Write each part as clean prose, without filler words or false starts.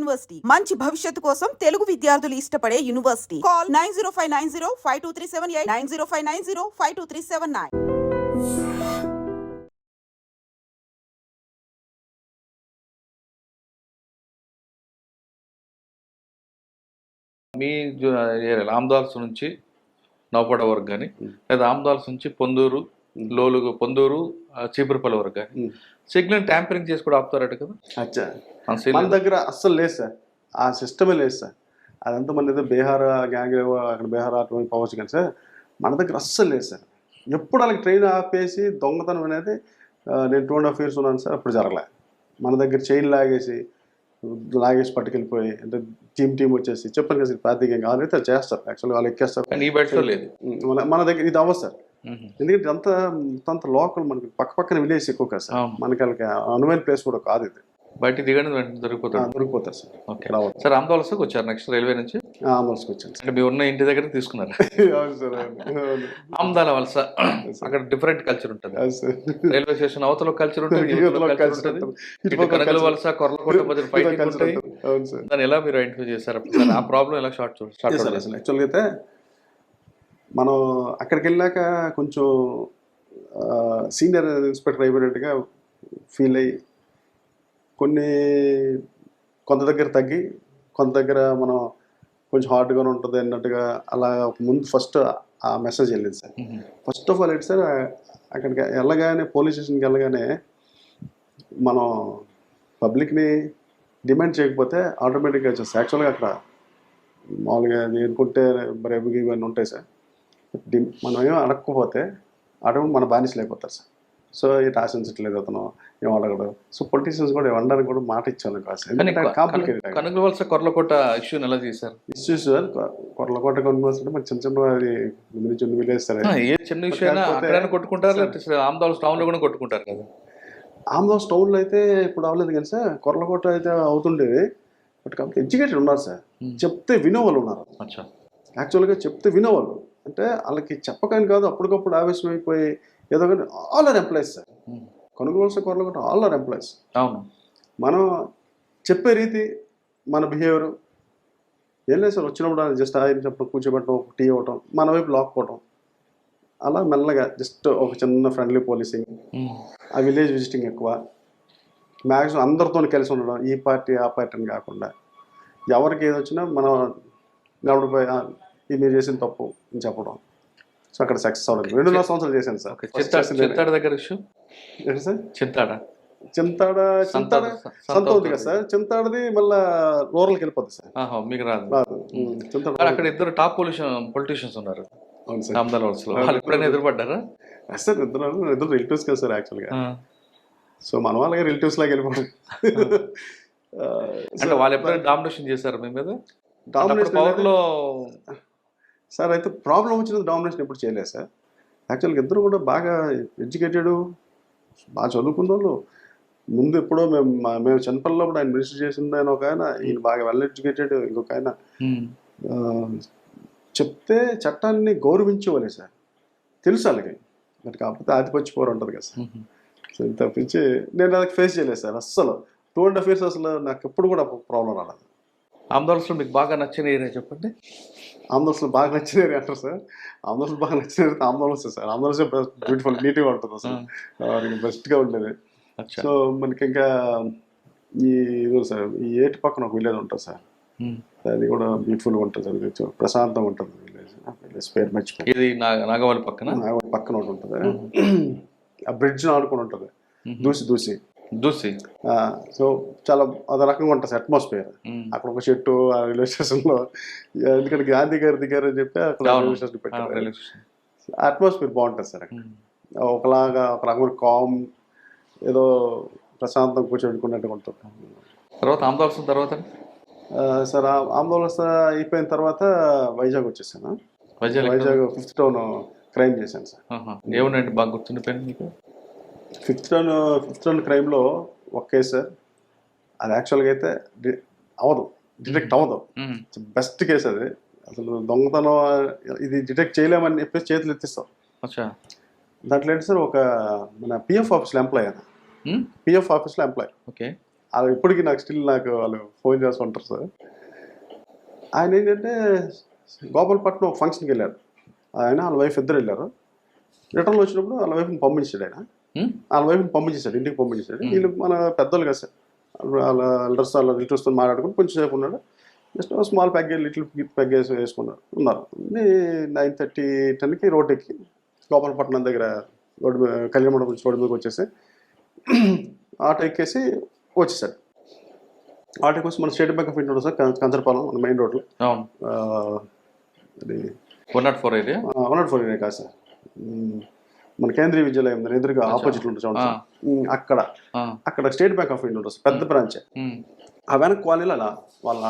University మంచి భవిష్యత్తు కోసం తెలుగు విద్యార్థులు ఇష్టపడే యూనివర్సిటీ. కాల్ 9059052378 9059052379. మీ ఆమ్దాల్స్ నుంచి నౌపడ వరకు కానీ లేదా ఆమ్దాల్స్ నుంచి పొందూరు లోలుగు పొందూరు చీపురుపల్లి వరకు కానీ సిగ్నల్ ట్యాంపరింగ్ చేసి కూడా ఆపుతారట కదా. అచ్చా, మన దగ్గర అస్సలు లేదు సార్, ఆ సిస్టమే లేదు సార్. అదంతా మన ఏదో బీహార్ గ్యాంగ్ అక్కడ బీహార్ అటు పోవచ్చు కానీ సార్, మన దగ్గర అస్సలు లేదు సార్. ఎప్పుడు వాళ్ళకి ట్రైన్ ఆపేసి దొంగతనం అనేది నేను 2.5 years ఉన్నాను సార్, అప్పుడు జరగలే. మన దగ్గర చైన్ లాగేసి పట్టుకెళ్ళిపోయి అంటే టీం వచ్చేసి చెప్పాను కదా సార్, పార్టీ గ్యాంగ్ ఆల్రెడీ చేస్తారు, యాక్చువల్గా వాళ్ళు ఎక్కేస్తారు. మన దగ్గర ఇది అవ్వదు సార్, ఎందుకంటే అంత లోకల్, మనకి పక్కన విలేజ్ ఎక్కువ కదా సార్, మనకి వాళ్ళకి అనువైన ప్లేస్ కూడా కాదు ఇది. బయట దిగండి దొరికిపోతారు సార్. ఓకే సార్, ఆమ్దాల్స్కి వచ్చారు నెక్స్ట్ రైల్వే నుంచి ఆమ్దాల్స్కి వచ్చాను సార్. మీ ఉన్న ఇంటి దగ్గర తీసుకున్నారు ఆమ్దాల వలస. అక్కడ డిఫరెంట్ కల్చర్ ఉంటుంది, రైల్వే స్టేషన్ అవతల కల్చర్ ఉంటుంది, కనగల వలస కొర్లకోట ఫైటింగ్ ఉంటాయి. దాన్ని ఎలా మీరు ఐడెంటిఫై చేశారు, ఆ ప్రాబ్లం ఎలా స్టార్ట్ యాక్చువల్గా అయితే మనం అక్కడికి వెళ్ళాక కొంచెం సీనియర్ ఇన్స్పెక్టర్ అయిపోయినట్టుగా ఫీల్ అయ్యి కొంత దగ్గర తగ్గి కొంత దగ్గర మనం కొంచెం హార్డ్గానే ఉంటుంది అన్నట్టుగా అలా ముందు ఫస్ట్ ఆ మెసేజ్ వెళ్ళింది సార్. ఫస్ట్ ఆఫ్ ఆల్ ఏంటి సార్, అక్కడికి వెళ్ళగానే పోలీస్ స్టేషన్కి వెళ్ళగానే మనం పబ్లిక్ని డిమాండ్ చేయకపోతే ఆటోమేటిక్గా వచ్చేస్తాయి. యాక్చువల్గా అక్కడ మామూలుగా నేర్చుకుంటే బ్రేబుకి ఇవన్నీ ఉంటాయి సార్, మనం ఏం అడగకపోతే ఆటోమేటిక్ మన బానిసలు అయిపోతారు సార్. సో ఇటు ఆశించట్లేదు అతను, ఏం అడగడు. సో పొలిటీషియన్స్ కూడా ఇవ్వడానికి కూడా మాట ఇచ్చాను కాదు. కాంప్లికేటెడ్ కొర్లకోట ఇష్యూ ఎలా చేశారు? ఇష్యూ సార్, కొర్లకోట కొనుగోలు మన చిన్న అది చిన్న విలేజ్ సార్. ఏ చిన్న విషయం కొట్టుకుంటారు, ఆమ్దాల్స్ టౌన్ లో కూడా కొట్టుకుంటారు కదా. ఆమ్దాల్స్ టౌన్ లో అయితే ఇప్పుడు అవ్వలేదు కానీ సార్, కొర్లకోట అయితే అవుతుండేది. బట్ కాబట్టి ఎడ్యుకేటెడ్ ఉన్నారు సార్, చెప్తే వినేవాళ్ళు ఉన్నారు. యాక్చువల్గా చెప్తే వినేవాళ్ళు అంటే వాళ్ళకి చెప్పకని కాదు, అప్పటికప్పుడు ఆవేశం అయిపోయి ఏదో కానీ ఆల్ ఆర్ ఎంప్లాయీస్ సార్. కొనుగోలు కొరలు ఆల్ ఆర్ ఎంప్లాయీస్. అవును, మనం చెప్పే రీతి, మన బిహేవియర్ ఏం లేదు సార్. వచ్చినప్పుడు జస్ట్ ఆయన చెప్పడం, కూర్చోబెట్టడం, టీ ఇవ్వటం, మన వైపు లాక్కోవటం, అలా మెల్లగా జస్ట్ ఒక చిన్న ఫ్రెండ్లీ పోలీసింగ్, ఆ విలేజ్ విజిటింగ్ ఎక్కువ, మ్యాక్సిమం అందరితో కలిసి ఉండడం, ఈ పార్టీ ఆ పార్టీ అని కాకుండా ఎవరికి ఏది వచ్చినా మనం గడుపుపోయి ఇది మీరు చేసిన తప్పు అని చెప్పడం. సో అక్కడ సక్సెస్ అవ్వడం 2.5 సంవత్సరాలు చేశాను సార్. చింతాడ దగ్గర ఇష్యూ ఏంటి సార్? చింతాడ సంత ఉంది కదా సార్, చింతాడది మళ్ళీ రూరల్కి వెళ్ళిపోతుంది సార్. మీకు రాదు. అక్కడ ఇద్దరు టాప్ పొలిటీషియన్స్ ఉన్నారు. అవును సార్. ఎప్పుడైనా ఎదురుపడ్డారా సార్? ఇద్దరు రిలేటివ్స్ కదా సార్ యాక్చువల్గా. సో మన వాళ్ళకి రిలేటివ్స్ లాగా వెళ్ళిపోవడం. అంటే వాళ్ళు ఎప్పుడైనా డామినేషన్ చేశారు మీ మీద? డామినేషన్ సార్ అయితే ప్రాబ్లం వచ్చిన డామినేషన్ ఎప్పుడు చేయలేదు సార్. యాక్చువల్గా ఇద్దరు కూడా బాగా ఎడ్యుకేటెడ్, బాగా చదువుకున్న వాళ్ళు. ముందు ఎప్పుడో మేము చిన్నపిల్లప్పుడు ఆయన మినిస్టర్ చేసిన ఆయన ఒక ఆయన, ఈయన బాగా వెల్ ఎడ్యుకేటెడ్ ఇంకొక ఆయన. చెప్తే చట్టాన్ని గౌరవించేవాళ్ళే సార్, తెలుసు వాళ్ళకి. మరి కాకపోతే ఆధిపత్య పోరు ఉంటుంది కదా సార్. సో ఇంత తప్పించి నేను అది ఫేస్ చేయలేదు సార్ అస్సలు. 2.5 years అసలు నాకు ఎప్పుడు కూడా ప్రాబ్లం రాలేదు. ఆమ్దాల్స్లో మీకు బాగా నచ్చిన ఏరియా చెప్పండి. ఆమ్దాల్స్లో బాగా నచ్చిన ఏరియా అంటారు సార్. ఆమ్దాల్స్ బాగా నచ్చిన ఏరియా ఆమ్దాల్స్ సార్. ఆమ్దాల్స్ బ్యూటిఫుల్, నీట్గా ఉంటుంది అసలు, బెస్ట్గా ఉండేది. సో మనకి ఇంకా ఇది సార్, ఈ ఏటి పక్కన ఒక విలేజ్ ఉంటుంది సార్, అది కూడా బ్యూటిఫుల్గా ఉంటుంది సార్, ప్రశాంతంగా ఉంటుంది విలేజ్. పేరు మర్చిపోయి ఇది నాగవల్లి పక్కన ఒకటి ఉంటుంది, ఆ బ్రిడ్జ్ ఆడుకుని ఉంటుంది, దూసి. సో చాలా అదో రకంగా ఉంటుంది సార్ అట్మాస్ఫియర్. అక్కడ ఒక చెట్టు ఆ రైల్వే స్టేషన్లో, ఎందుకంటే గాంధీ గారు దిగారు అని చెప్పి అక్కడ రైల్వే స్టేషన్ పెట్టారు. అట్మాస్ఫియర్ బాగుంటుంది సార్ అక్కడ, ఒక రకమైన కామ్, ఏదో ప్రశాంతం కూర్చోబెట్టుకున్నట్టుగా ఉంటుంది. తర్వాత ఆమ్దాల్స్ తర్వాత సార్ ఆందోళన అయిపోయిన తర్వాత వైజాగ్ వచ్చేసాను. వైజాగ్ 5th Town క్రైమ్ చేశాను సార్. ఏమన్నాయండి బాగా గుర్తుండిపోయింది మీకు? 5th Town క్రైమ్లో ఒక కేసు సార్, అది యాక్చువల్గా అయితే డిటెక్ట్ అవ్వదు. బెస్ట్ కేసు అది. అసలు దొంగతనం ఇది డిటెక్ట్ చేయలేమని చెప్పేసి చేతులు ఎత్తిస్తాం. దాంట్లో ఏంటి సార్, ఒక మన పిఎఫ్ ఆఫీస్లో ఎంప్లాయ్, పిఎఫ్ ఆఫీస్లో ఎంప్లాయ్. ఓకే. అది ఇప్పటికీ నాకు స్టిల్ వాళ్ళు ఫోన్ చేస్తుంటారు సార్. ఆయన ఏంటంటే గోపాలపట్నం ఒక ఫంక్షన్కి వెళ్ళారు. ఆయన వాళ్ళ వైఫ్ ఇద్దరు వెళ్ళారు. రిటర్న్లో వచ్చినప్పుడు వాళ్ళ వైఫ్ని పంపించాడు ఆయన. వాళ్ళ వైఫ్ని పంపించేశాడు, ఇంటికి పంపించేశాడు. వీళ్ళు మన పెద్దలు కదా సార్, వాళ్ళ ఎల్డర్స్ వాళ్ళ రిలేటివ్స్తో మాట్లాడుకుని కొంచెం సేపు ఉన్నాడు. Just small package little package వేసుకున్నారు ఉన్నారు. 9:30, 10కి రోడ్ ఎక్కి గోపాలపట్నం దగ్గర రోడ్డు మీద కళ్యాణ మండపం నుంచి రోడ్డు మీదకి వచ్చేసి ఆటో ఎక్కేసి వచ్చేసాడు. ఆటోకి వచ్చి మన స్టేట్ బ్యాంక్ ఆఫ్ ఇండియా ఉంటుంది సార్, కంచరపాలెం మన మెయిన్ రోడ్లో. అవును, అది 104 ఏరియా. 104 ఏరియా కాదు సార్, మన కేంద్రీయ విద్యాలయం దాని ఎదురుగా ఆపోజిట్ ఉంటుంది చూడండి సార్. అక్కడ స్టేట్ బ్యాంక్ ఆఫ్ ఇండియా ఉంటుంది సార్, పెద్ద బ్రాంచ్. ఆ వెనక కాలనీలో అలా వాళ్ళ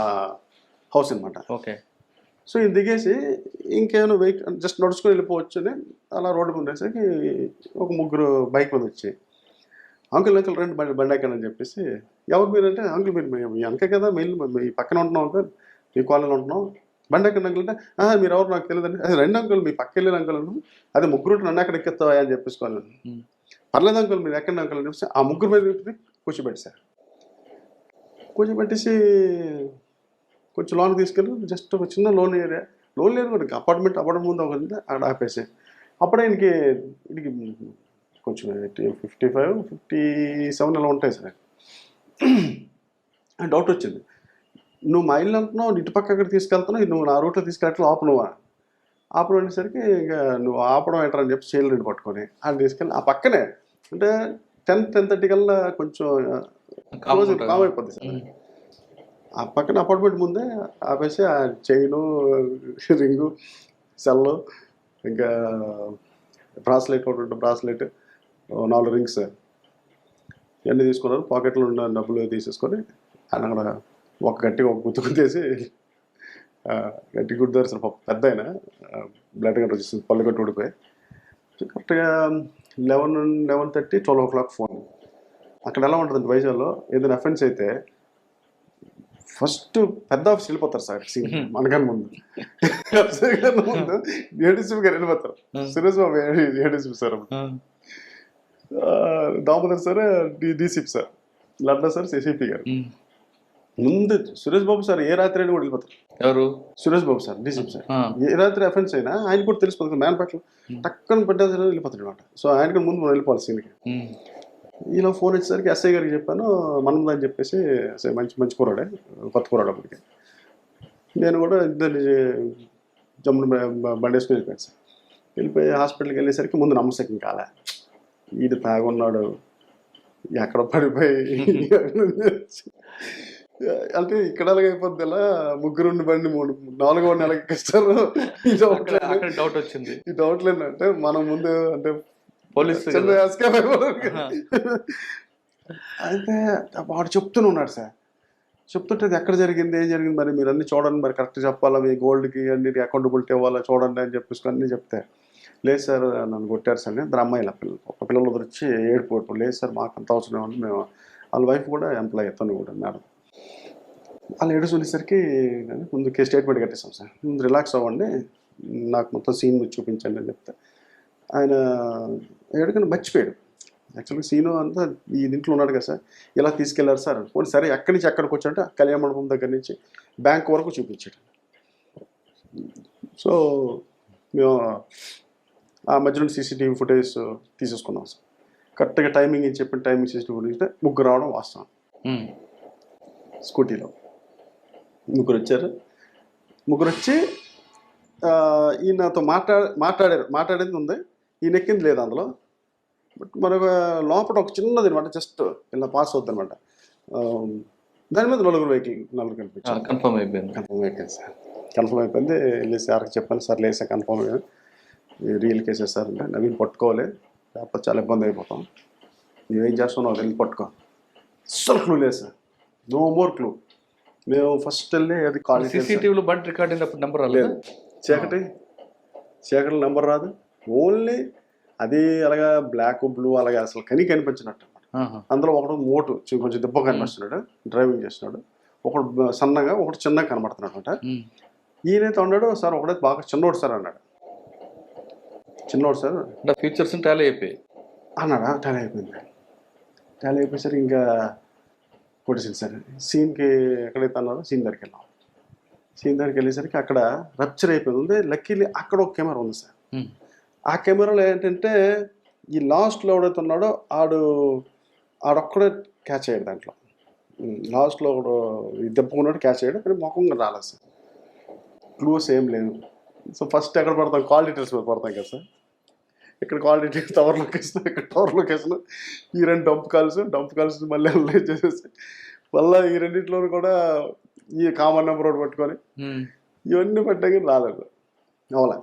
హౌస్ అనమాట. ఓకే. సో ఇది దిగేసి ఇంకేమైనా వెహికల్ జస్ట్ నడుచుకొని వెళ్ళిపోవచ్చు అని అలా రోడ్డు మీద ఉండేసరికి ఒక ముగ్గురు బైక్ మీద వచ్చి అంకుల్ రండి బండి ఎక్కడని చెప్పేసి, ఎవరు మీరు అంటే, అంకుల్ మీరు మీ వెనకే కదా మీ పక్కన ఉంటున్నాం అంకుల్, మీ కాలనీలో ఉంటున్నాం, బండి ఎక్కడ అంకుల్ అంటే, మీరు ఎవరు నాకు తెలియదండి. అది రెండు అంకుల్ మీ పక్క వెళ్ళిన అంకుల్ అన్నాను. అదే ముగ్గురు నన్ను ఎక్కడ ఎక్కిస్తావా అని చెప్పేసుకోవాలి. పర్లేదు అంకుల్ మీరు ఎక్కడ అంకుల్ అని చెప్పేసి ఆ ముగ్గురు మీద కూర్చోబెట్టేశారు. కూర్చోబెట్టేసి కొంచెం లోన్ తీసుకెళ్ళి జస్ట్ ఒక చిన్న లోన్ ఏరియా కూడా అపార్ట్మెంట్ ముందు ఒక అక్కడ ఆపేసి, అప్పుడే ఇంటికి కొంచెం 55, 57 అలా ఉంటాయి సార్. డౌట్ వచ్చింది, నువ్వు మా ఇల్లు అంటున్నావు, ఇటు పక్క అక్కడ తీసుకెళ్తున్నావు, నువ్వు నా రూట్లో తీసుకెళ్ళట్లు ఆపనువా? ఆపడం అనేసరికి ఇంకా నువ్వు ఆపడం ఏంటని చెప్పి చైల్డ్ రెండు పట్టుకొని ఆయన తీసుకెళ్ళి ఆ పక్కనే అంటే 10-10:30 కల్లా కొంచెం కామ్ అయిపోద్ది సార్. ఆ పక్కన అపార్ట్మెంట్ ముందే ఆపేసి ఆ చైను, రింగు, సెల్లు, ఇంకా బ్రాస్లెట్ ఒకటి ఉంటుంది, బ్రాస్లెట్ 4 రింగ్స్ ఇవన్నీ తీసుకున్నారు. పాకెట్లో ఉన్న డబ్బులు తీసేసుకొని ఆయన అక్కడ గట్టిగా ఒక గుర్తు గుర్తేసి గట్టి గుర్తారు సార్. పెద్ద ఆయన బ్లడ్ గట్ట వచ్చేసింది, పళ్ళు గట్టు ఊడిపోయి. కరెక్ట్గా 11:30, 12 o'clock ఫోన్. అక్కడ ఎలా ఉంటుందంటే వైజాగ్లో ఏదైనా అఫెన్స్ అయితే ఫస్ట్ పెద్ద ఆఫీస్ వెళ్ళిపోతారు సార్. మనకన్నా ముందు ఏడీసీపీ గారు వెళ్ళిపోతారు. Suresh Babu ADCP sir, Damodar sir DCP sir, Ladda sir CCP గారు. ముందు సురేష్ బాబు సార్ ఏ రాత్రి అయినా కూడా వెళ్ళిపోతారు. ఎవరు? Suresh Babu sir DCP sir. ఏ రాత్రి అఫెన్స్ అయినా ఆయన కూడా తెలిసిపోతుంది, మ్యాన్ పట్ల టక్కన పడ్డ వెళ్ళిపోతాడు అనమాట. సో ఆయనకి ముందు మనం వెళ్ళిపోవాలి సీన్కి. ఈలో ఫోన్ వచ్చేసరికి ఎస్ఐ గారికి చెప్పాను, మనం అని చెప్పేసి మంచి కూరాడే, కొత్త కూరాడు అప్పటికి. నేను కూడా ఇద్దరు జమ్మును బండి వేసుకుని వెళ్ళిపోయాను సార్. వెళ్ళిపోయి హాస్పిటల్కి వెళ్ళేసరికి ముందు నమ్మశక్యం కాలే, ఈడు తాగున్నాడు ఎక్కడ పడిపోయి అంటే ఇక్కడ అయిపోద్ది ఇలా ముగ్గురుండి బండి 4వ నెలకి ఎక్కిస్తారు. డౌట్ వచ్చింది. ఈ డౌట్ లేదంటే మనం ముందు అంటే పోలీసు అయితే వాడు చెప్తూనే ఉన్నాడు సార్. చెప్తుంటే ఎక్కడ జరిగింది ఏం జరిగింది మరి మీరు అన్ని చూడండి, మరి కరెక్ట్ చెప్పాలా, మీ గోల్డ్కి అన్ని అకౌంటబిలిటీ ఇవ్వాలా చూడండి అని చెప్పేసి అన్నీ చెప్తే, లేదు సార్ నన్ను కొట్టారు సార్. ఇద్దరు అమ్మాయిల పిల్లలు వచ్చి ఏడుపోవటం, లేదు సార్ మాకు అంత అవసరం ఏమని. మేము వాళ్ళ వైఫ్ కూడా ఎంప్లాయ్ తను కూడా మేడం. వాళ్ళు ఏడుచుకునేసరికి ముందు స్టేట్మెంట్ కట్టేస్తాం సార్, ముందు రిలాక్స్ అవ్వండి, నాకు మొత్తం సీన్ చూపించండి అని చెప్తే ఆయన ఎక్కడికైనా మర్చిపోయాడు. యాక్చువల్గా సీను అంతా ఈ దీంట్లో ఉన్నాడు కదా సార్, ఇలా తీసుకెళ్లారు సార్. పోనీ సరే ఎక్కడి నుంచి ఎక్కడికి వచ్చాడంటే కళ్యాణ మండపం దగ్గర నుంచి బ్యాంక్ వరకు చూపించాడు. సో మేము ఆ మధ్యలో సీసీటీవీ ఫుటేజ్ తీసేసుకున్నాం సార్. కరెక్ట్గా టైమింగ్ అని చెప్పిన టైమింగ్ సీసీటీవీ ఫుటేజ్ ముగ్గురు రావడం వాస్తవం. స్కూటీలో ముగ్గురు వచ్చారు. ముగ్గురు వచ్చి ఈయనతో మాట్లాడేది ఉంది, ఈయన ఎక్కింది లేదు అందులో. బట్ మనకు లోపల ఒక చిన్నది అనమాట, జస్ట్ ఇలా పాస్ అవుతుంది అనమాట. దాని మీద నలుగురు కనిపించారు. కన్ఫర్మ్ అయిపోయింది సార్. కన్ఫర్మ్ అయిపోయింది. వెళ్ళి సార్కి చెప్పాను, సార్ లేదు సార్ కన్ఫర్మ్ అయ్యాను, రియల్ కేసెస్ సార్ అంటే నవీన్ పట్టుకోవాలి, లేకపోతే చాలా ఇబ్బంది అయిపోతాం, నువ్వేం చేస్తున్నావు వెళ్ళి పట్టుకో. అస్సలు క్లూ లేదు సార్, నో మోర్ క్లూ. మేము ఫస్ట్ వెళ్ళి అది కాల్ సీసీటీవీలో బండి రికార్డ్ అయినప్పుడు నెంబర్ రాలేదు. చీకటి నెంబర్ రాదు, ఓన్లీ అది అలాగా బ్లాక్ బ్లూ అలాగే అసలు కనిపించినట్టు అనమాట. అందులో ఒకడు మోటు కొంచెం దెబ్బ కనిపిస్తున్నాడు, డ్రైవింగ్ చేస్తున్నాడు. ఒకడు సన్నగా ఒకటి చిన్నగా కనబడుతున్నాడు అనమాట. ఈయనైతే ఉన్నాడు సార్, ఒకడైతే బాగా చిన్నోడు సార్ అన్నాడు. చిన్నోడు సార్ ఫీచర్స్ టాలీ అయిపోయి అన్నాడా, టాలీ అయిపోయింది. టాలీ అయిపోయేసరికి ఇంకా కొట్టేసింది సార్. సీన్కి ఎక్కడైతే అన్నారో సీన్ దగ్గరికి వెళ్ళాం. సీన్ దగ్గరికి వెళ్ళేసరికి అక్కడ రప్చర్ అయిపోయింది. లక్కీలీ అక్కడ ఒక కెమెరా ఉంది సార్. ఆ కెమెరాలో ఏంటంటే ఈ లాస్ట్లో ఎవడైతే ఉన్నాడో ఆడొక్కడే క్యాచ్ అయ్యాడు దాంట్లో. లాస్ట్లో ఒకడు దెబ్బకున్నాడు, క్యాచ్ అయ్యాడు, కానీ ముఖంగా రాలేదు సార్. క్లూస్ ఏం లేదు. సో ఫస్ట్ ఎక్కడ పడతాం, కాల్ డీటెయిల్స్ మీద పడతాం కదా సార్. ఇక్కడ కాల్ డీటెయిల్స్ టవర్ లొకేషన్, ఇక్కడ టవర్ లొకేషన్, ఈ రెండు డంప్ కాల్స్ మళ్ళీ అనలైజ్ చేసేసి మళ్ళీ ఈ రెండింటిలో కూడా ఈ కామన్ నెంబర్ ఒకటి పట్టుకొని ఇవన్నీ పట్టాక రాలేదు. అవలా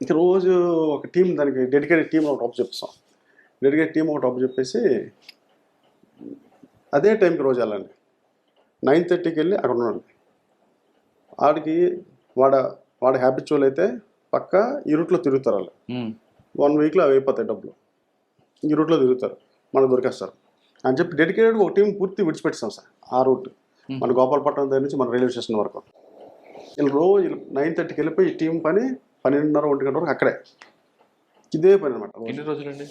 ఇక రోజు ఒక టీం, దానికి డెడికేటెడ్ టీం ఒకటి అప్పు చెప్తాం. డెడికేటెడ్ టీం ఒకటి అప్పు చెప్పేసి అదే టైంకి రోజు వెళ్ళండి. 9:30కి వెళ్ళి అక్కడ ఉండండి. వాడికి వాడి హ్యాబిచువల్ అయితే పక్క ఈ రూట్లో తిరుగుతారు. వాళ్ళు 1 వీక్లో అవి అయిపోతాయి డబ్బులు. ఈ రూట్లో తిరుగుతారు, మనకు దొరికేస్తారు అని చెప్పి డెడికేటెడ్గా ఒక టీం పూర్తి విడిచిపెట్టాం సార్. ఆ రూట్ మన గోపాలపట్నం దగ్గర నుంచి మన రైల్వే స్టేషన్ వరకు వీళ్ళు రోజు 9:30కి వెళ్ళిపోయి ఈ టీం పని 12:30, 1 గంట వరకు అక్కడే. ఇదే పని అనమాట. ఎన్ని రోజులండి?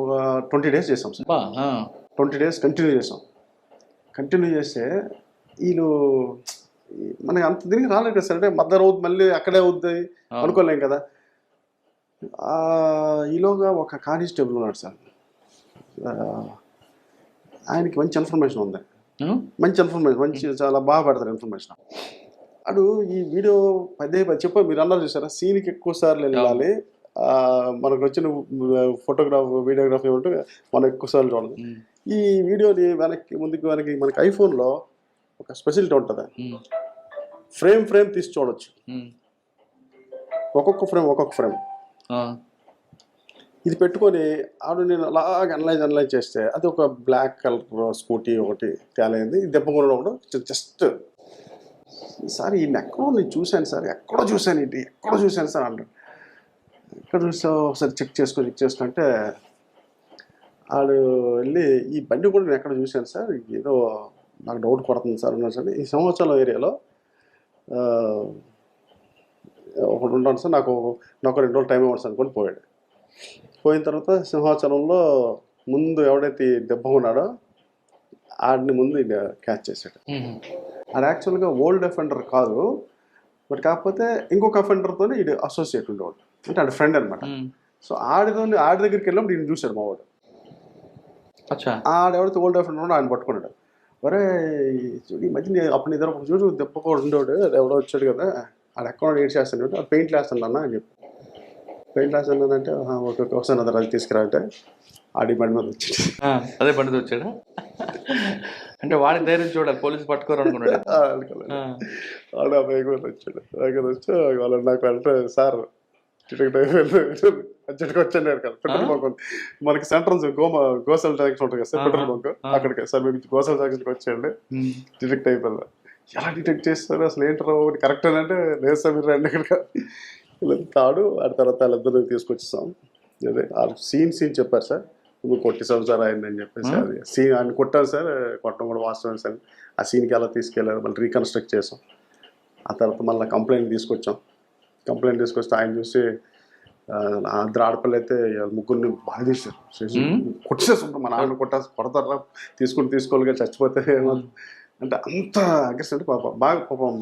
ఒక 20 days చేసాం సార్. 20 days కంటిన్యూ చేసాం. కంటిన్యూ చేస్తే వీళ్ళు మనకి అంత దీనికి రాలేదు కదా సార్. అంటే మద్దరు అవుతుంది, మళ్ళీ అక్కడే అవుతుంది అనుకోలేం కదా. ఈలోగా ఒక కానిస్టేబుల్ ఉన్నాడు సార్. ఆయనకి మంచి ఇన్ఫర్మేషన్ ఉంది, మంచి చాలా బాగా పెడతారు ఇన్ఫర్మేషన్. అడు ఈ వీడియో పదే చెప్పి మీరు అన్నారు చూసారా, సీన్కి ఎక్కువ సార్లు వెళ్ళాలి, మనకు వచ్చిన వీడియోగ్రఫీ ఏమంటే మనం ఎక్కువ సార్లు చూడాలి. ఈ వీడియోని ముందుకు మనకి ఐఫోన్లో ఒక స్పెషాలిటీ ఉంటుంది. ఫ్రేమ్ తీసి చూడొచ్చు. ఒక్కొక్క ఫ్రేమ్ ఇది పెట్టుకొని నేను అలాగ అనలైజ్ చేస్తే అది ఒక బ్లాక్ కలర్ స్కూటీ ఒకటి తేలైంది. దెబ్బకొనడం ఒకటి జస్ట్ సార్ ఈయన నేను చూశాను సార్, ఎక్కడో చూశాను సార్ అంటాడు. ఎక్కడ చూసావు ఒకసారి చెక్ చేసుకుంటే ఆడు వెళ్ళి ఈ బండి కూడా నేను ఎక్కడ చూశాను సార్, ఏదో నాకు డౌట్ కొడుతుంది సార్ అన్నాడు సార్. ఈ సింహాచలం ఏరియాలో ఒకటి ఉంటాను సార్, నాకు 2 రోజులు టైం ఇవ్వండి సార్ అనుకొని పోయాడు. పోయిన తర్వాత సింహాచలంలో ముందు ఎవడైతే దెబ్బ ఉన్నాడో ఆడిని ముందు క్యాచ్ చేశాడు. అది యాక్చువల్గా ఓల్డ్ అఫెండర్ కాదు, బట్ కాకపోతే ఇంకొక అఫెండర్తో ఇది అసోసియేట్ ఉండేవాడు, అంటే ఆడి ఫ్రెండ్ అనమాట. సో ఆడి దగ్గరికి వెళ్ళినప్పుడు ఈయన చూశాడు మా వాడు. ఆడెవడైతే ఓల్డ్ అఫెండర్ ఉన్నాడో ఆయన పట్టుకున్నాడు. ఒరే ఈ మధ్య అప్పుడు నిద్ర ఒక చూడు దెబ్బ కూడా ఉండేవాడు, ఎవడో వచ్చాడు కదా, ఆడ ఎక్కడ ఏడ్ చేస్తాడు, అది పెయింట్ వేస్తాను అని చెప్పి. పెయింట్ వేస్తానంటే ఒకసారి అది అది తీసుకురాంటే ఆడి బండి మీద వచ్చాడు. అదే బండి మీద వచ్చాడా? అంటే వాడి ధైర్యం చూడాలి, పోలీసు పట్టుకోరు అనుకున్నాడు. ఆడ బైక్ మీద వచ్చాడు. వచ్చి వాళ్ళు నాకు అంటే సార్ అర్జెంట్గా వచ్చాను కదా పెట్రోల్ బంక్ మనకి సెంటర్ గోసల్ జంక్షన్ ఉంటుంది కదా సార్, పెట్రోల్ బంక్ అక్కడికి సార్ మీకు గోసల్ జంక్షన్కి వచ్చేయండి. డిటెక్ట్ అయిపోయింది. ఎలా డిటెక్ట్ చేస్తారు అసలు ఏంటారు ఒకటి కరెక్ట్ అని అంటే లేదు సార్ మీరు రండి ఇక్కడికి తాడు. ఆ తర్వాత వాళ్ళిద్దరు తీసుకొచ్చేసాం. అదే సీన్ చెప్పారు సార్, నువ్వు కొట్టేసాం సార్ ఆయన అని చెప్పేసి. అది సీన్ ఆయన కొట్టాను సార్, కొట్టడం కూడా వాస్తవం సార్. ఆ సీన్కి ఎలా తీసుకెళ్ళారు మళ్ళీ రీకన్స్ట్రక్ట్ చేసాం. ఆ తర్వాత మళ్ళీ కంప్లైంట్ తీసుకొచ్చాం. కంప్లైంట్ తీసుకొస్తే ఆయన చూసి అందరు ఆడపిల్ల అయితే ముగ్గురిని బాగా తీశారు, కొట్టేస్తుంటారు. మా నాన్న కొడతారా తీసుకోవాలి చచ్చిపోతే అంటే అంత అగ్రెసివ్ అంటే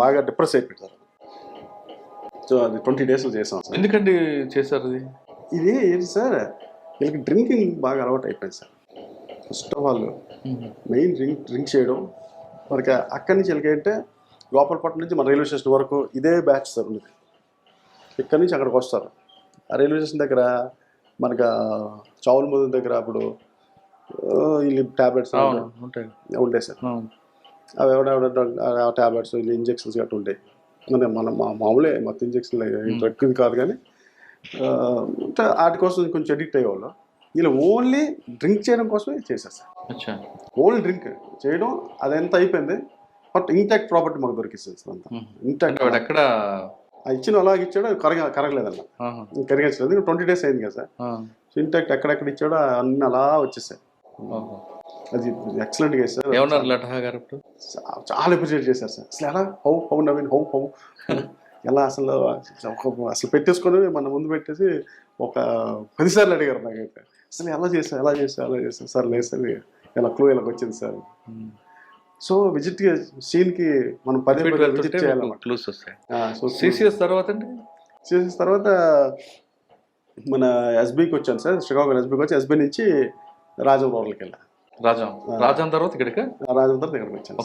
బాగా డిప్రెస్ అయిపోతారు. సో అది 20 days చేసాం సార్. ఎందుకండి చేశారు ఇది ఏంటి సార్, వీళ్ళకి డ్రింకింగ్ బాగా అలవాటు అయిపోయింది sir. First of all main drink చేయడం. మనకి అక్కడి నుంచి వెళ్ళకంటే గోపాలపట్నం నుంచి మన రైల్వే స్టేషన్ వరకు ఇదే బ్యాచ్ సార్ ఉంది. ఇక్కడి నుంచి అక్కడికి వస్తారు. ఆ రైల్వే స్టేషన్ దగ్గర మనకు చావుల ముందు దగ్గర అప్పుడు వీళ్ళు ట్యాబ్లెట్స్ ఉంటాయి సార్. అవి ఎవడ ట్యాబ్లెట్స్ వీళ్ళు ఇంజెక్షన్స్ గట్రా ఉంటాయి. మన మామూలే మొత్తం ఇంజెక్షన్లు ఎక్కువ కాదు, కానీ వాటి కోసం కొంచెం అడిక్ట్ అయ్యేవాళ్ళు. వీళ్ళు ఓన్లీ డ్రింక్ చేయడం కోసమే చేశారు సార్. ఓన్లీ డ్రింక్ చేయడం అదంతా అయిపోయింది. బట్ ఇంటాక్ట్ ప్రాపర్టీ మాకు దొరికిస్తుంది సార్. అంతా ఇంటాక్ట్ ఎక్కడ ఇచ్చిన అలాగే ఇచ్చాడు, కరగలేదన్న, కరిగించలేదు. 20 days అయింది కదా సార్. ఇంటాక్ట్ ఎక్కడెక్కడ ఇచ్చాడో అన్నీ అలా వచ్చేసాయి. అది ఎక్సలెంట్గా చేశారు. చాలా అప్రిషియేట్ చేశారు సార్. అసలు ఎలా హౌ నవీన్ హౌ ఎలా అసలు పెట్టేసుకొని మన ముందు పెట్టేసి ఒక 10 సార్లు అడిగారు నాకైతే. అసలు ఎలా చేశారు సార్. లేదు సార్ ఇలా క్లూ ఇలాగ వచ్చింది సార్. సో విజిట్ సీన్కి మనం పదే పదే విజిట్ చేయాలన్నమాట. క్లూస్ వస్తాయి. సో సిసిఎస్ తర్వాత అండి చేసిన తర్వాత మన ఎస్బీకి వచ్చాను సార్, శ్రీకాకుళం ఎస్బీకి వచ్చి ఎస్బీ నుంచి రాజం రోడ్లకి వెళ్ళాను. రాజాం తర్వాత ఇక్కడికి రాజం తర్వాత ఇక్కడికి వచ్చాను.